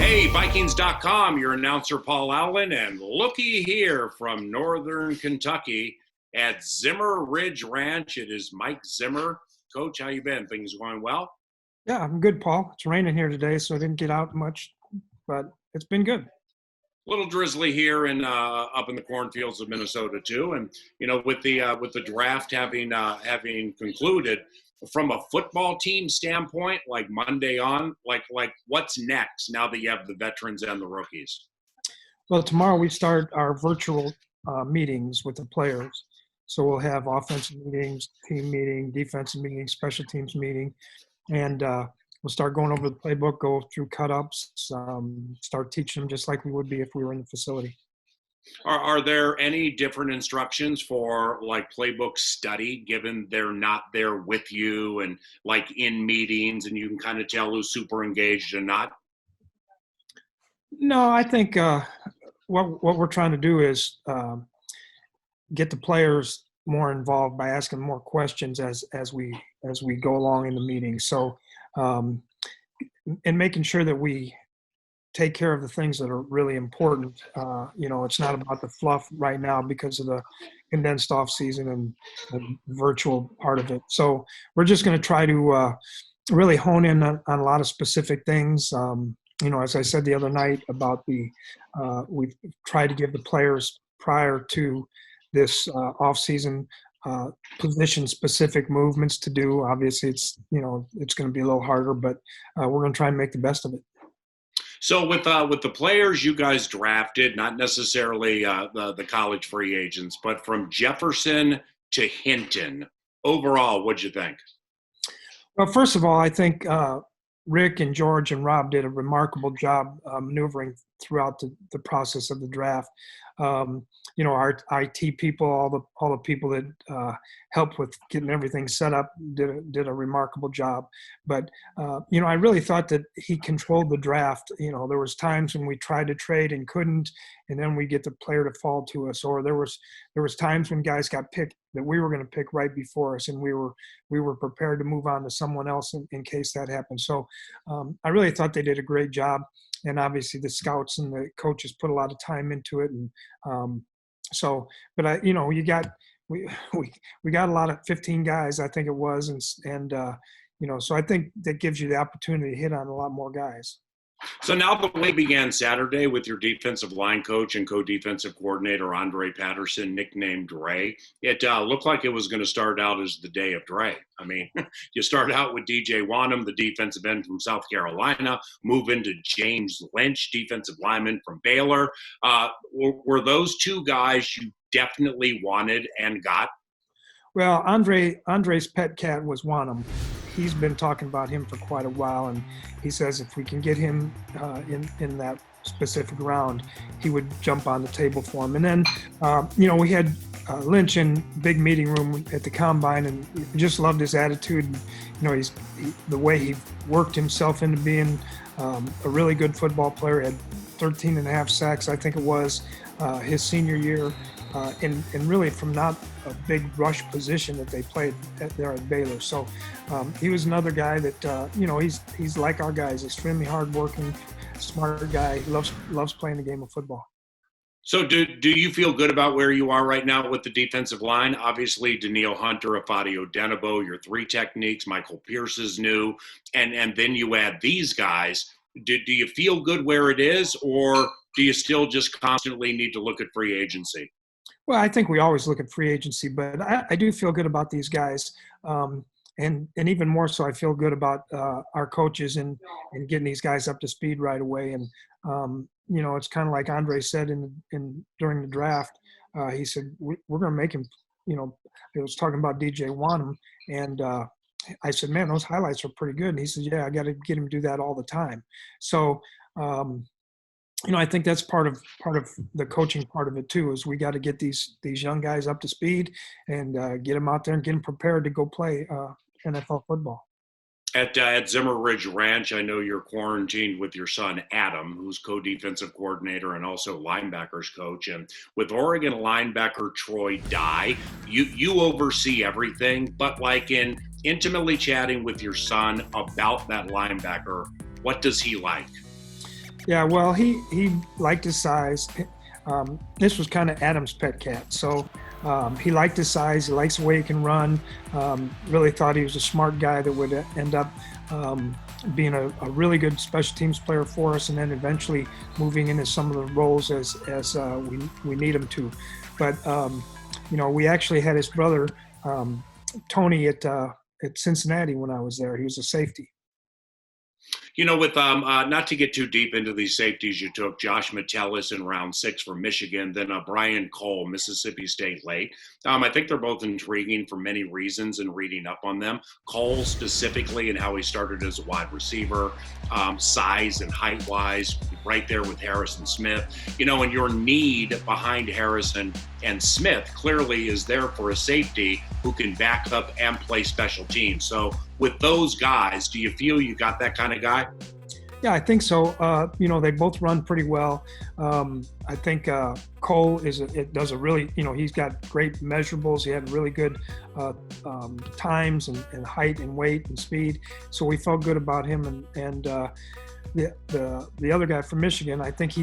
Hey, Vikings.com, your announcer Paul Allen, and looky here from Northern Kentucky at Zimmer Ridge Ranch. It is Mike Zimmer. Coach, how you been? Things going well? Yeah, I'm good, Paul. It's raining here today, so I didn't get out much, but it's been good. A little drizzly here in up in the cornfields of Minnesota too, and with the draft having concluded, from a football team standpoint, like Monday on, like what's next now that you have the veterans and the rookies? Well, tomorrow we start our virtual meetings with the players. So we'll have offensive meetings, team meeting, defensive meeting, special teams meeting, and we'll start going over the playbook, go through cut-ups, start teaching them just like we would be if we were in the facility. Are there any different instructions for like playbook study, given they're not there with you and like in meetings and you can kind of tell who's super engaged and not? No, I think what we're trying to do is get the players more involved by asking more questions as we go along in the meeting. So, and making sure that we take care of the things that are really important. It's not about the fluff right now because of the condensed off season and the virtual part of it. So we're just going to try to really hone in on a lot of specific things. As I said the other night about we've tried to give the players prior to this off-season position-specific movements to do. Obviously, it's going to be a little harder, but we're going to try and make the best of it. So with the players you guys drafted, not necessarily the college free agents, but from Jefferson to Hinton, overall, what'd you think? Well, first of all, I think Rick and George and Rob did a remarkable job maneuvering throughout the process of the draft. Our IT people, all the people that helped with getting everything set up did a remarkable job. But I really thought that he controlled the draft. There was times when we tried to trade and couldn't, and then we get the player to fall to us. Or there was times when guys got picked that we were going to pick right before us, and we were prepared to move on to someone else in case that happened. So I really thought they did a great job. And obviously the scouts and the coaches put a lot of time into it. And we got a lot of 15 guys, I think it was. So I think that gives you the opportunity to hit on a lot more guys. So now the way began Saturday with your defensive line coach and co-defensive coordinator, Andre Patterson, nicknamed Dre. It looked like it was going to start out as the day of Dre. I mean, you start out with DJ Wanham, the defensive end from South Carolina, move into James Lynch, defensive lineman from Baylor. Were those two guys you definitely wanted and got? Well, Andre's pet cat was Wanham. He's been talking about him for quite a while, and he says if we can get him in that specific round, he would jump on the table for him. And then, we had Lynch in big meeting room at the combine, and just loved his attitude. The way he worked himself into being a really good football player. Had 13 and a half sacks, I think it was, his senior year. And really from not a big rush position that they played there at Baylor. So he was another guy that, he's like our guys, extremely hardworking, smart guy, loves playing the game of football. So do you feel good about where you are right now with the defensive line? Obviously, Danielle Hunter, Afadio Denebo, your three techniques, Michael Pierce is new, and then you add these guys. Do you feel good where it is, or do you still just constantly need to look at free agency? Well, I think we always look at free agency, but I do feel good about these guys. And even more so, I feel good about our coaches and getting these guys up to speed right away. And, it's kind of like Andre said during the draft. He said, we're going to make him, he was talking about DJ Wanham. And I said, man, those highlights are pretty good. And he said, yeah, I got to get him to do that all the time. So, I think that's part of the coaching part of it too. Is we got to get these young guys up to speed and get them out there and get them prepared to go play NFL football. At Zimmer Ridge Ranch, I know you're quarantined with your son Adam, who's co-defensive coordinator and also linebackers coach. And with Oregon linebacker Troy Dye, you oversee everything. But like in intimately chatting with your son about that linebacker, what does he like? Yeah, well, he liked his size. This was kind of Adam's pet cat. So he liked his size. He likes the way he can run. Really thought he was a smart guy that would end up being a really good special teams player for us, and then eventually moving into some of the roles as we need him to. But we actually had his brother Tony at Cincinnati when I was there. He was a safety. With not to get too deep into these safeties, you took Josh Metellus in round 6 from Michigan, then Brian Cole, Mississippi State late. I think they're both intriguing for many reasons in reading up on them. Cole specifically and how he started as a wide receiver, size and height wise, right there with Harrison Smith. And your need behind Harrison and Smith clearly is there for a safety who can back up and play special teams. So with those guys, do you feel you got that kind of guy? Yeah, I think so. They both run pretty well. I think Cole does a really, he's got great measurables. He had really good times and height and weight and speed. So we felt good about him. And the other guy from Michigan, I think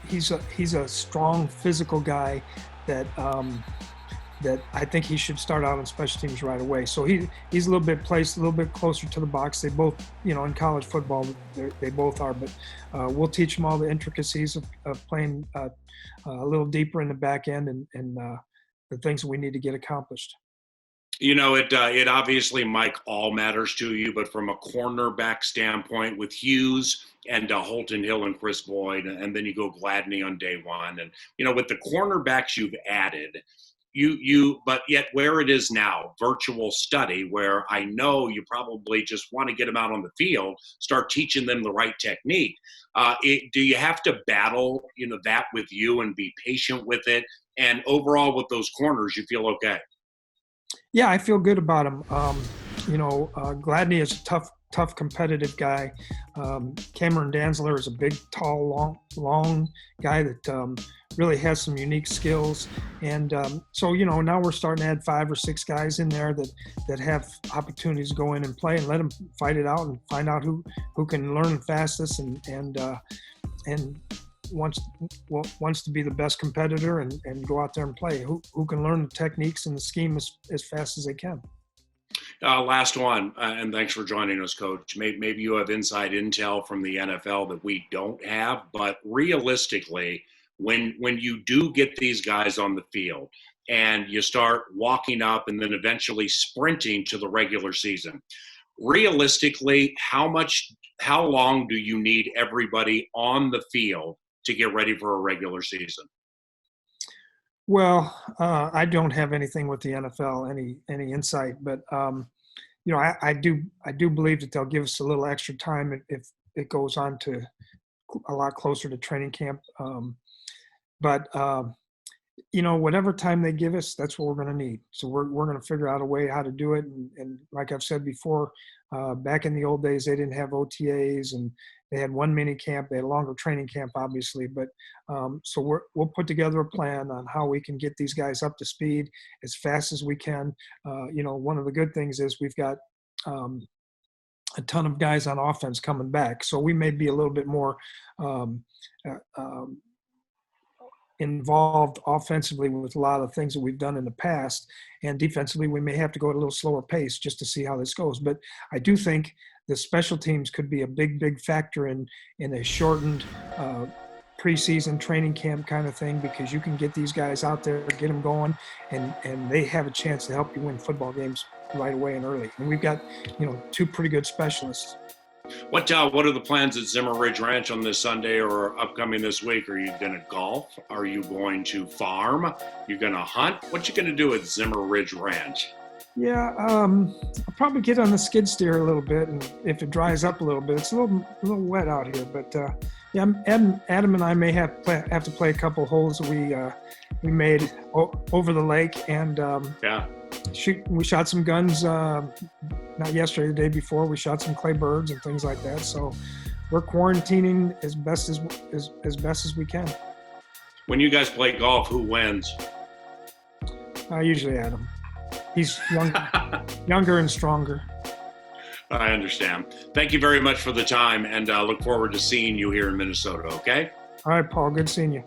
he's a strong physical guy that I think he should start out on special teams right away. So he's a little bit placed a little bit closer to the box. They both, in college football, they both are. But we'll teach them all the intricacies of playing a little deeper in the back end and the things that we need to get accomplished. It obviously, Mike, all matters to you, but from a cornerback standpoint with Hughes and Holton Hill and Chris Boyd, and then you go Gladney on day one. And, with the cornerbacks you've added, but yet where it is now, virtual study, where I know you probably just want to get them out on the field, start teaching them the right technique. Do you have to battle, that with you and be patient with it? And overall with those corners, you feel okay? Yeah, I feel good about him. Gladney is a tough competitive guy. Cameron Danzler is a big, tall, long guy that really has some unique skills. And so now we're starting to add 5 or 6 guys in there that have opportunities to go in and play and let them fight it out and find out who can learn fastest and wants to be the best competitor and go out there and play. Who can learn the techniques and the scheme as fast as they can. Last one, and thanks for joining us, Coach. Maybe you have inside intel from the NFL that we don't have, but realistically, when you do get these guys on the field and you start walking up and then eventually sprinting to the regular season, realistically, how long do you need everybody on the field to get ready for a regular season? Well, I don't have anything with the NFL, any insight, but I do believe that they'll give us a little extra time if it goes on to a lot closer to training camp. But whatever time they give us, that's what we're going to need. So we're going to figure out a way how to do it. And like I've said before, back in the old days, they didn't have OTAs and they had one mini camp. They had a longer training camp, obviously. But so we'll put together a plan on how we can get these guys up to speed as fast as we can. One of the good things is we've got a ton of guys on offense coming back. So we may be a little bit more involved offensively with a lot of things that we've done in the past, and defensively we may have to go at a little slower pace just to see how this goes. But I do think the special teams could be a big factor in a shortened preseason training camp kind of thing, because you can get these guys out there, get them going, and they have a chance to help you win football games right away and early. And we've got 2 pretty good specialists. What are the plans at Zimmer Ridge Ranch on this Sunday or upcoming this week? Are you going to golf? Are you going to farm? Are you going to hunt? What you going to do at Zimmer Ridge Ranch? Yeah, I'll probably get on the skid steer a little bit, and if it dries up a little bit, it's a little wet out here. But yeah, Adam and I may have to play a couple holes that we made over the lake, and yeah. We shot some guns, not yesterday, the day before. We shot some clay birds and things like that. So we're quarantining as best as we can. When you guys play golf, who wins? Usually Adam. He's younger and stronger. I understand. Thank you very much for the time, and look forward to seeing you here in Minnesota, okay? All right, Paul. Good seeing you.